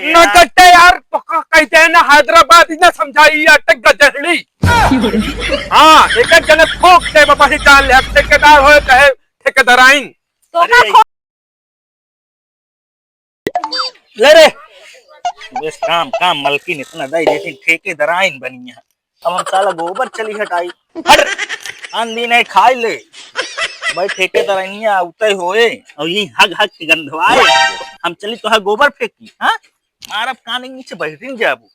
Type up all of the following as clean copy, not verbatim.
न कट्टे यार तो कहते हैं ना हैदराबाद ना समझाई अटक गजहड़ी। हाँ एक एक जने ठोक दे बाबा ही जान ले ठेकेदार हो चाहे ठेकेदाराइन तो ले रे बस काम काम मलकिन इतना दई देती ठेकेदाराइन बनी है। अब हम साला गोबर चली हटाई हट आंधी नहीं खाई ले भाई ठेकेदाराइन उतई होए और यही हग हग के गंधवाए हम चली तो है गोबर फेंकी। हाँ मारब कान नीचे बैठिन जाबू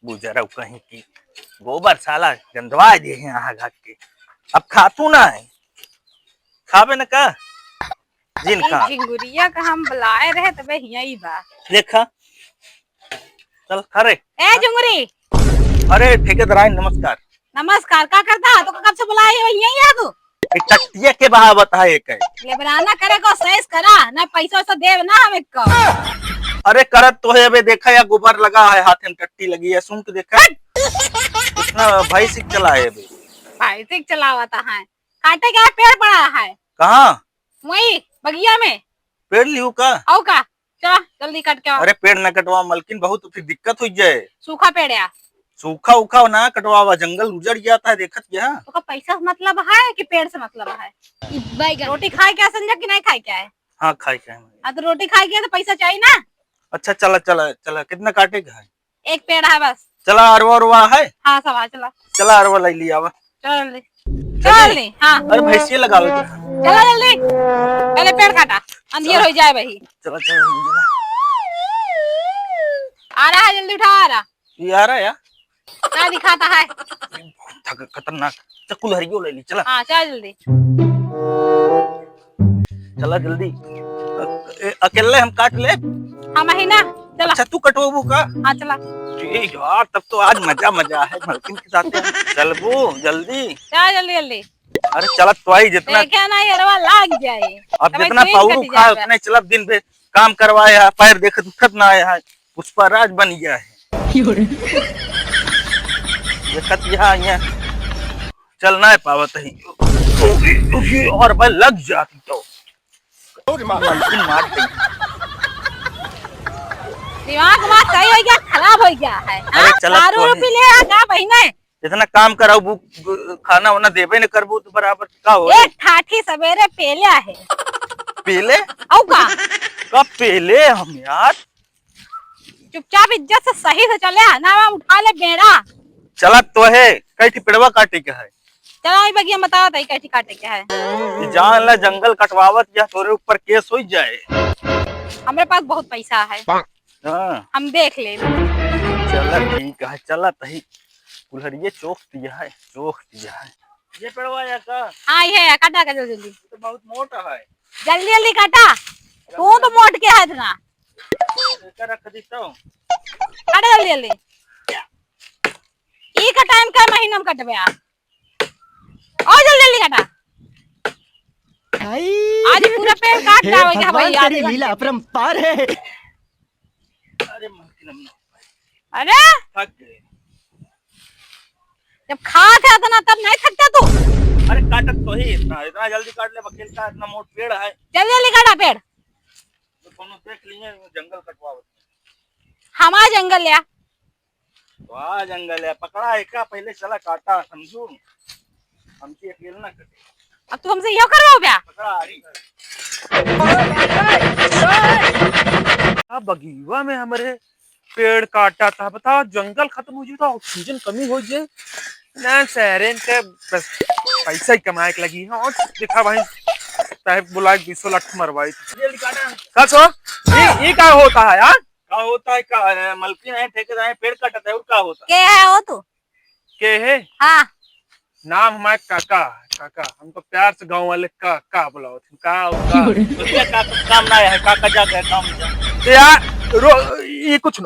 गुजरा कहीं की गोबर साला गंधवा दे हैं हग हग के अब खातू ना है खावे न का जिनका झिंगुरिया का हम बुलाए रहे तबे यही बा देखा चल खरे ए झिंगुरी अरे ठेकेदाराइन नमस्कार। नमस्कार का करता तो कब से बुलाए हो यही है तू टट्टिया के बहावत है एक ले बनाना करे को सैस करा ना पैसा वैसा देव ना हमें को अरे करत तो है अबे देखा या गोबर लगा है हाथ में टट्टी लगी है सुन के देखा इतना भाई सिक चला है अबे भाई से चलावता है काटे क्या पेड़ पड़ा है कहाँ वही बगिया में पेड़ लियो का औ का चलो जल्दी काट के आओ। अरे पेड़ न कटवा मलकिन बहुत फिर दिक्कत हो जाए सूखा पेड़ है सूखा उखा ना कटवावा जंगल उजड़ जाता है देखत क्या तो का पैसा से मतलब है कि पेड़ से मतलब है रोटी खाए क्या संजय कि नहीं खाए क्या है हाँ खाई खाई हाँ तो रोटी खाए क्या तो पैसा चाहिए ना। अच्छा चला चला चला कितना काटेगा है एक पेड़ है बस चला अरवा अरवा है हाँ सब आ चला चला अरवा ले लिया आवा चलो जल्दी चलो जल्दी हाँ अरे भैंसिया लगावे चलो जल्दी पहले पेड़ काटा अंधेर हो जाए भाई चला चला आ रहा है जल्दी उठा आ रहा ये आ रहा है यार क्या दिखाता है खतरनाक चक्कू लहरियो ले ली चला हाँ चल जल्दी चला जल्दी अकेले हम काट ले हाँ महीना चला अच्छा तू कटवाबू का हाँ चला ठीक यार तब तो आज मजा मजा है मलकिन के साथ चल वो जल्दी चल जल्दी जल्दी अरे चला तो आई जितना क्या ना ये रवा लाग जाए अब जितना पाउरू खा उतना चला दिन पे काम करवाया पैर देख दुखत ना आया है पुष्पराज बन गया है देखत यहाँ चलना है पावत ही और भाई लग जाती तो मार दिमाग बात सही हो गया खराब हो गया है दारू पी ले का बहिने इतना काम कराऊ खाना वाना देवे न करबू तो बराबर का हो एक ठाठी सवेरे पेलिया है पहले औ का कब पहले हम यार चुपचाप इज्जत से सही से चले ना उठा ले बेड़ा चला तो है कई पेड़वा काटे के है चलो ये बगिया बताओ तो कैठी काटे क्या है जान ला जंगल कटवावत या तोरे ऊपर केस हो जाए हमारे पास बहुत पैसा है हाँ हम देख ले चला ठीक है चला तही कुल्हड़िए चोख दिया है ये पेड़वा या का हाँ ये काटा का जल्दी तो बहुत मोटा है जल्दी जल्दी काटा तू तो मोट के है इतना रख दी तो काटा जल्दी जल्दी ई का टाइम का महीना में कटबे और जल्दी जल्दी काटा आज पूरा पेड़ काट जाओगे क्या भाई आज लीला अपरंपार है। अरे मलकिन अरे थक गए जब खा था इतना तब नहीं थकता तू अरे काटत तो ही इतना जल्दी काट ले वकील का इतना मोट पेड़ है जल्दी जल्दी काटा पेड़ तो कोनो देख लिए जंगल कटवावत हमारा जंगल या वाह जंगल है पकड़ा है क्या पहले चला काटा समझू हमसे अकेले ना कटे अब तू हमसे यो करवाओ क्या पकड़ा आ रही बगीवा में हमारे पेड़ काटा था बताओ जंगल खत्म हो जाए ऑक्सीजन कमी हो जाए ना शहरे के बस पैसा ही कमाए के लगी है और देखा भाई साहब बुला 20 लाख मरवाई जल्दी काटा सो ये क्या होता है यार का होता है का मलकिन है ठेकेदार है पेड़ काटता है और का होता के है वो तू के है हाँ नाम हमारे काका काका हमको प्यार से गांव वाले का बुलाओ का उसका का काम ना है काका जा गया काम जा यार ये कुछ न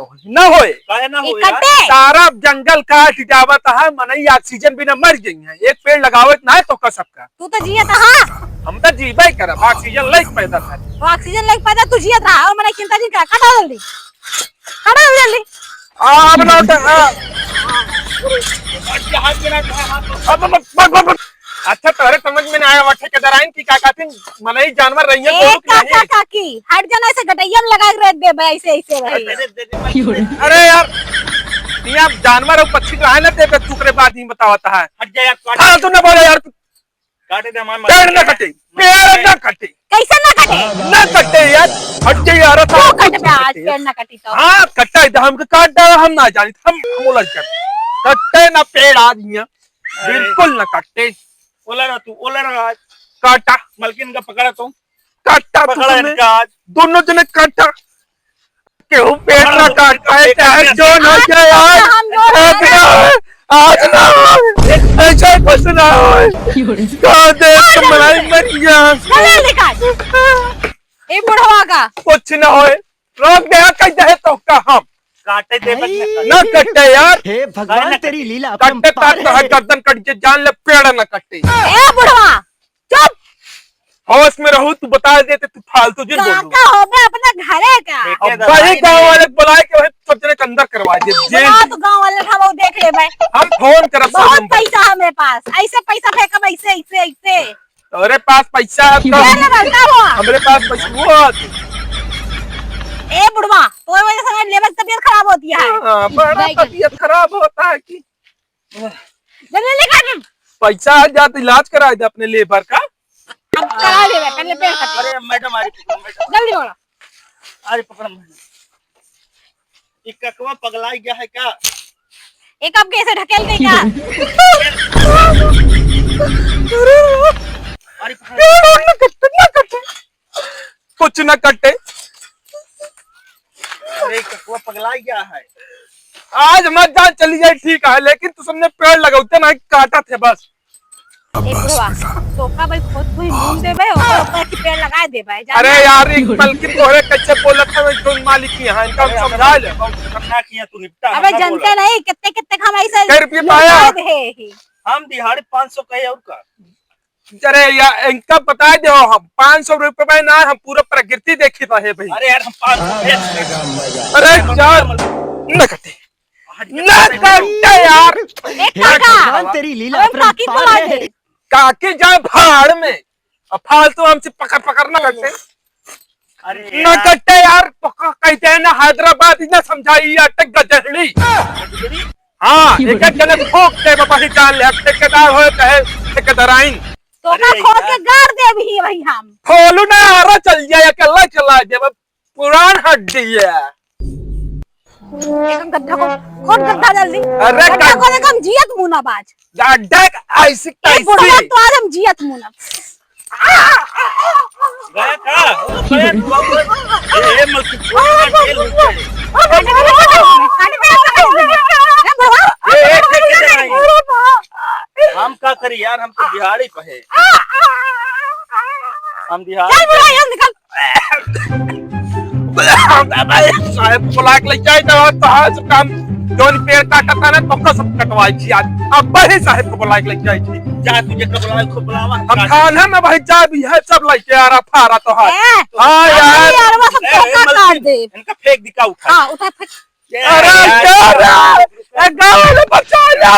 होए काहे ना हो इकट्ठे सारा जंगल काट जावत है मनई ऑक्सीजन बिना मर गई है एक पेड़ लगावत ना है तो का सबका तू तो जियत हाँ हम तो जीवे करब ऑक्सीजन लाइक पैदा कर तो ऑक्सीजन लेके पैदा तू जियत रहा और मैंने चिंता नहीं करा काटा जल्दी जल्दी अब लौट अच्छा तोहरे समझ में नहीं आया वो ठेकेदार आइन की का कहते मनई जानवर रही है ए काका काकी हट जाना ऐसे गटैया में लगा के रख दे भाई ऐसे ऐसे भाई। अरे यार यहाँ जानवर और पक्षी का है ना देखे तुकरे बात ही बतावता है। हट जा यार, हाँ तू ना बोले यार, काटे दे हमारे पेड़ ना कटे, पेड़ ना कटे, कैसे ना कटे ना कटे यार, हट जाइए यार। क्यों कटे पे आज पेड़ ना कटी तो हाँ कटा है हम काट दे हम ना जानी हम उलझ कर कटे ना पेड़ आज यहाँ बिल्कुल ना कटे। ओला रहा तू, ओला रहा आज काटा मलकिन का पकड़ा तू, काटा पकड़ा तुमने इनका आज। दोनों जने काटा क्यों पेड़ ना काटता है चाहे जो ना जाए आज आज ना ऐसा कुछ ना हो दे मलाई मत गया गले निकाल ए बुढ़वा का कुछ ना होए रोक दे कैसे है तो का हम काटे दे ना कटे यार। हे भगवान तेरी लीला कट्टे काट तो है गर्दन कट के जान ले पेड़ ना कटे। ए बुढ़वा चुप होश में रहू तू बता देते तू फालतू जिन बोलू काका हो गया अपना घर है का अब वही गांव वाले बुलाए के वही सोचने के अंदर करवा दे जेल तो गांव वाले था वो देख ले भाई हम फोन करब बहुत सामने पैसा है मेरे पास ऐसे पैसा फेंकब ऐसे ऐसे ऐसे तेरे पास पैसा है तो मेरे बनता हुआ हमारे पास पैसा हुआ ए बुढ़वा तो वजह से मेरी लेबर की तबीयत खराब होती है बड़ा तबीयत खराब होता है कि जल्दी निकाल पैसा आ जाता इलाज करा दे अपने लेबर का अब करा दे पहले पेड़ काट अरे मैडम आ रही, मैडम जल्दी बोलो अरे पकड़ मैडम, ये ककवा पगलाई गया है क्या? एक अब कैसे ढकेल दे क्या अरे पकड़, कुछ न कटे अरे ककवा पगलाई गया है। आज मत जान चली जाए ठीक है लेकिन तू सबने पेड़ लगाते ना काटा थे बस। एक बुढ़वा सोका भाई खुद कोई ढूंढ दे भाई और ऊपर की पेड़ लगा दे भाई अरे यार एक बल्कि तोहरे कैसे बोला था मैं जोन मालिक की यहाँ इनका हम समझा ले खतरनाक किया तू निपटा। अबे जनते नहीं कितने कितने हम ऐसे कै रुपये पाया? हम दिहाड़ी 500 कहे और का। अरे यार इनका बता दो हम 500 रुपए ना हम पूरा प्रकृति देखी रहे भाई। अरे यार हम 500 अरे यार न कटे न कटे यार एक काका तेरी लीला हम काकी बुला दे काके जाए भाड़ में अब फालतू हमसे पकड़ पकड़ न करते अरे न कटे यार कहते हैं ना हैदराबाद इतना समझाई अटक गजहड़ी। हाँ एक एक जने ठोक के बाबा ही जान ले ठेकेदार हो चाहे ठेकेदार आइन तो का खोल के गाड़ दे भी भाई हम खोलू ना आरा चल जाए अकेला चला जाए पुरान हड्डी है। एक गड्ढा को खोद गड्ढा जल्दी अरे गड्ढा को हम जियत मुनाबाज गड्ढा ऐसी ए बुढ़वा कैसी तो आज हम जियत मुना गया का गया तू बाबू ए मत जेल हो जाए। हम का करी यार हम तो दिहाड़ी पे है हम दिहाड़ी साहब बुला के ले जाए तो काम जोन पेड़ काटता ना तो सब कटवाई थी आज अब बड़े साहब को बुला के ले जाए थी जा तुझे कब बुलाए खूब बुलावा अब खाना में भाई जा भी है सब लेके आ रहा फारा तो है। हाँ यार वो सब धोखा काट दे इनका फेंक दिखा उठा। हां उठा फेंक अरे यार गाँव वाले बचा लो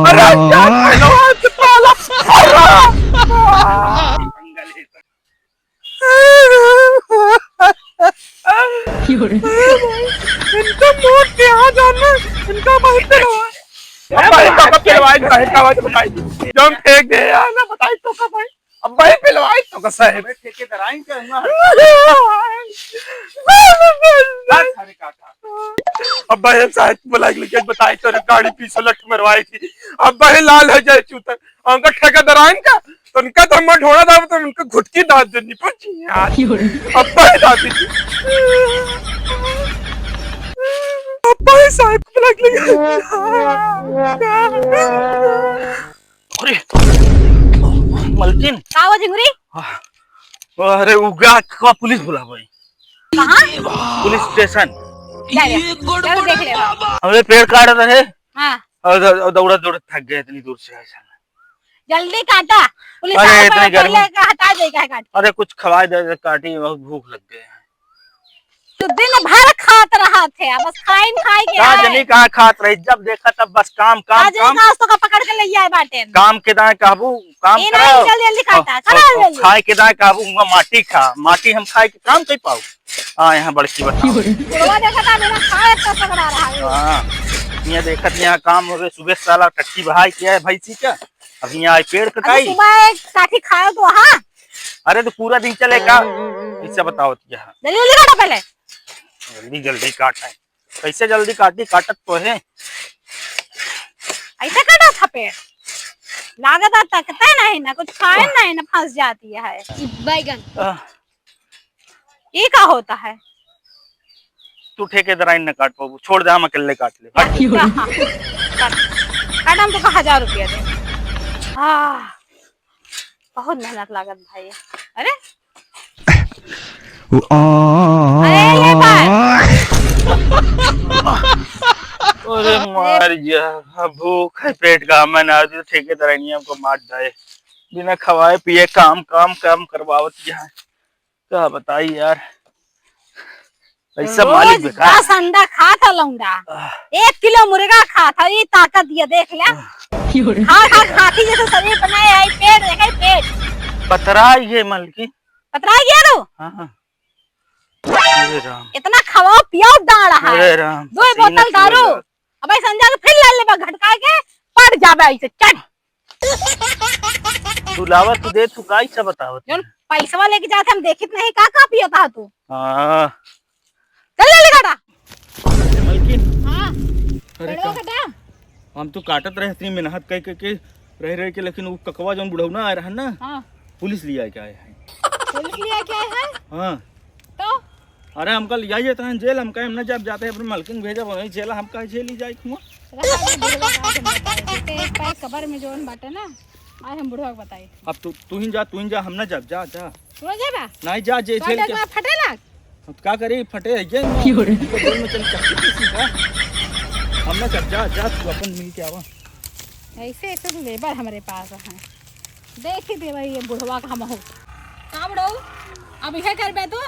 अरे यार हाथ पाला इनका मोट के यहाँ जाना इनका बहुत दिलवा अब भाई तो पिलवाई भाई का बात बताई जो हम फेंक दे यार ना बताई तो का भाई अब भाई पिलवाई तो का साहब ठेकेदार आइन का हुआ अरे काका अब भाई साहब बुला के लेके बताई तो गाड़ी पीछे लट मरवाई थी अब भाई लाल हो जाए चूतर उनका ठेकेदार आइन का तो उनका तो हम ढोड़ा था तो उनका घुटकी दांत देनी पड़ी यार अब भाई दादी अब भाई साहब बुला के लेके अरे मलकिन का वो जिंगरी अरे उगा का पुलिस बुला भाई कहां पुलिस स्टेशन चल देख ले हमने पेड़ काट रहे हां और दौड़ा दौड़ा थक गए इतनी दूर से ऐसा। जल्दी काटा पुलिस अरे आए इतनी गर्मी। पहले का हटा देगा काट अरे कुछ खवाए दे काटी बहुत भूख लग गई। तू दिन भर खात रहा खात थे बस खाइन खाई के का जनी कहाँ खात रही, जब देखा तब बस काम काम काम घास तो का पकड़ के ले आए बाटे काम के दाए कहबू काम ये करो नहीं जल्दी जल्दी खाता करा जल्दी खाए के दाए कहबू हुआ माटी खा, माटी हम खाए के काम कर पाऊ। हाँ यहाँ बड़की बताओ। बुढ़वा देखा था बिना खाए तो पकड़ा रहा है हाँ यहाँ देखत यहाँ काम हो गए, सुबह साला टट्टी बहाई किया है भैंसी का, अब यहाँ आए पेड़ कटाई। सुबह एक काठी खाओ तो हाँ अरे तो पूरा दिन चलेगा ऐसा बताओ यहाँ। जल्दी जल्दी काटो पहले जल्दी जल्दी काटा है, कैसे जल्दी काटी, काटत तो है ऐसे काटा था पेड़ लागत तकता नहीं ना कुछ खाए नहीं ना फंस जाती है बैगन ये क्या होता है। तू ठेकेदार आइन न काट पाऊ, छोड़ दे हम अकेले काट ले। काट हम तो 1000 रुपया दे। बहुत मेहनत लागत भाई। अरे अरे ये अरे मार जा भूख है पेट का, मैं ना तो ठेकेदार हमको मार जाए, बिना खवाए पिए काम काम काम करवावत यहाँ। क्या बताई यार, ऐसा मालिक बेकार। 10 अंडा खा था लौंडा, 1 किलो मुर्गा खा था, ये ताकत दिया देख ले। खा खा खाती जैसे शरीर बनाए है, पेट देखे पेट पतरा ये मलकी पतरा गया तो। हाँ अरे राम, इतना खवाओ पियाओ डाल रहा अरे है। राम 2 बोतल दारू अब संजा के फिर ले ले घटका के पड़ जाबे ऐसे चढ़। तू लावा तू दे, तू काई सा बतावत जोन पैसा लेके जाते हम देखित नहीं का पियता तू। हाँ चल ले काटा मलकिन। हां अरे पेड़वा काटा हम तो काटत रहे इतनी मेहनत कह के रह रहे के, लेकिन वो ककवा जो बुढ़ौना आ रहा ना, हां पुलिस लिया क्या है। पुलिस लिया क्या है हाँ तो अरे हमका लिया जाता है जेल, हम कहे हम न जब जाते हैं अपने मालकिन भेजा वही जेल, हम कहे जेल ही जाए हुआ। एक पैर कबर में जोन बाटे ना आज हम बुढ़वा को बताई। अब तू ही जा हम न जब जा जा तू जेबा नहीं जा जे जेल के फटेला अब क्या करी फटे है जेल में चल सीधा हम न जब जा जा तू अपन मिल के आवा। ऐसे ऐसे तो लेबर हमारे पास है, देख ही दे भाई ये बुढ़वा का हम हो का बुढ़ऊ अब इहे करबे तू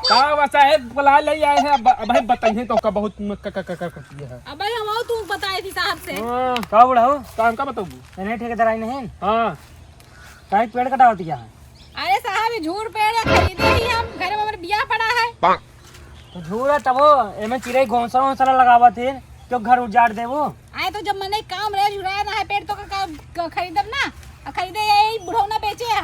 का वैसा है बुला ले आए हैं, अब भाई बताइए तो का बहुत करती है। अब भाई हम तू बताई थी साहब से हां का बुढ़ाओ काम का बताऊ नहीं ठेकेदार आई नहीं। हां काहे पेड़ कटावती क्या है। अरे साहब ये झूठ पेड़ खरीदे ही हम घर में हमारे बियाह पड़ा है तो झूरा तब वो एमे चिड़ै घोंसला लगावा थे क्यों घर उजाड़ दे वो। आए तो जब मैंने काम रहे झुराया ना है पेड़ तो का खरीदब ना खरीदे यही बुढ़ौना बेचे है।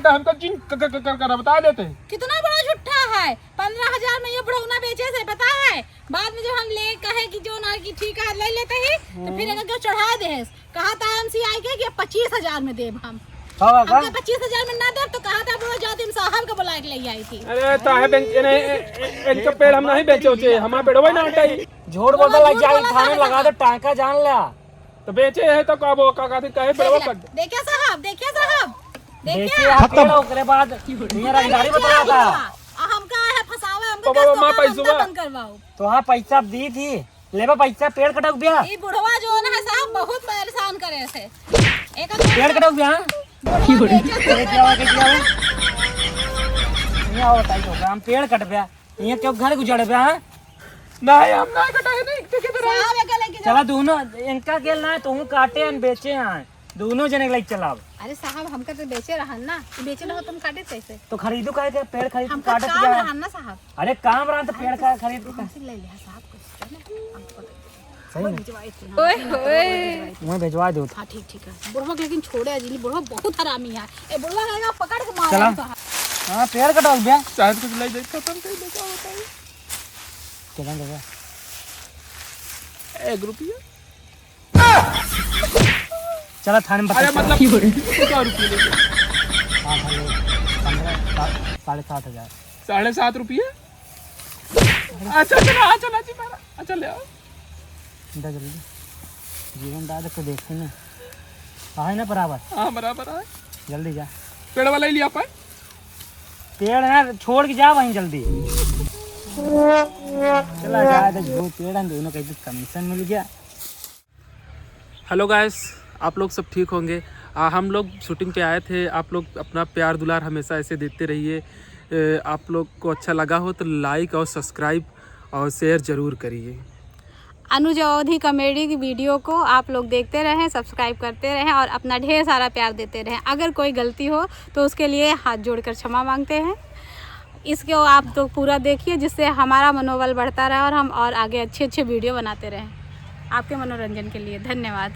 हमको जिन कर बता देते हैं कितना बड़ा झूठा है, 15,000 में ये बुढ़ौना बेचे से पता है। बाद में जब हम ले कहे कि जो ना की ठीक है ले लेते ही तो फिर अगर चढ़ा दे कहा था एमसीआई के कि 25,000 में देब हम 25,000 में ना दे तो कहा था बुढ़ो जातिम साहब को बुला के ले आई थी। अरे ताहे इनका पेड़ हम नहीं बेचे होते, हमारा पेड़ वही ना हटाई झूठ बोलता लग जाए थाने लगा दे टांका जान ला तो बेचे है तो कब का कहे पेड़वा कर देखिए साहब देखिए आप पेड़ ओकरे बाद ये रंगदारी बता था हम का है फसावे हमको बाबा, माँ पैसा बंद करवाओ तो हाँ पैसा दी थी लेबा पैसा पेड़ कटक बिया ये बुढ़वा जो है ना साहब बहुत परेशान करे से एक पेड़ कटक बिया अरे क्या हुआ ये होता है तो हम पेड़ कट बिया ये क्यों घर गुजर बिया नहीं हम नहीं कटाए नहीं साहब एक लेके चला दोनों इनका गेल ना तू काटे अन बेचे हैं दोनों जने के लाइक चलाओ। अरे साहब हमका तो बेचे रहन ना बेचे रहो तुम काटे कैसे तो खरीदो काहे के पेड़ खरीद हमका काटत काम जा रहन ना साहब अरे काम रहा तो पेड़ का खरीद के हमसे ले लिया साहब को सही में भिजवाई थी ओए मैं भेजवा दो। हां ठीक है बुढ़वा के लेकिन छोड़े अजली बुढ़वा बहुत हरामी है ए बुढ़वा कहेगा पकड़ के चला मारो हां पेड़ कटाओ बिया शायद कुछ ले जाए खत्म कर दे क्या होता है। कितना देगा 1 रुपया चला थाने में अरे बता मतलब क्या रुपये ले 7,500 7.5 रुपये अच्छा चला जी मेरा अच्छा ले आओ दा जल्दी जीवन दाद को देखते ना आहे ना बराबर हाँ बराबर है जल्दी जा पेड़ वाला ही लिया अपन पेड़ ना छोड़ के जा वहीं जल्दी चला जा जो पेड़ हैं दोनों का कमीशन मिल गया। हेलो गाइस, आप लोग सब ठीक होंगे। हम लोग शूटिंग पे आए थे। आप लोग अपना प्यार दुलार हमेशा ऐसे देते रहिए। आप लोग को अच्छा लगा हो तो लाइक और सब्सक्राइब और शेयर ज़रूर करिए। अनुज अवधी कॉमेडी की वीडियो को आप लोग देखते रहें, सब्सक्राइब करते रहें और अपना ढेर सारा प्यार देते रहें। अगर कोई गलती हो तो उसके लिए हाथ जोड़कर क्षमा मांगते हैं। इसको आप तो पूरा देखिए, जिससे हमारा मनोबल बढ़ता रहे और हम और आगे अच्छे अच्छे वीडियो बनाते रहें आपके मनोरंजन के लिए। धन्यवाद।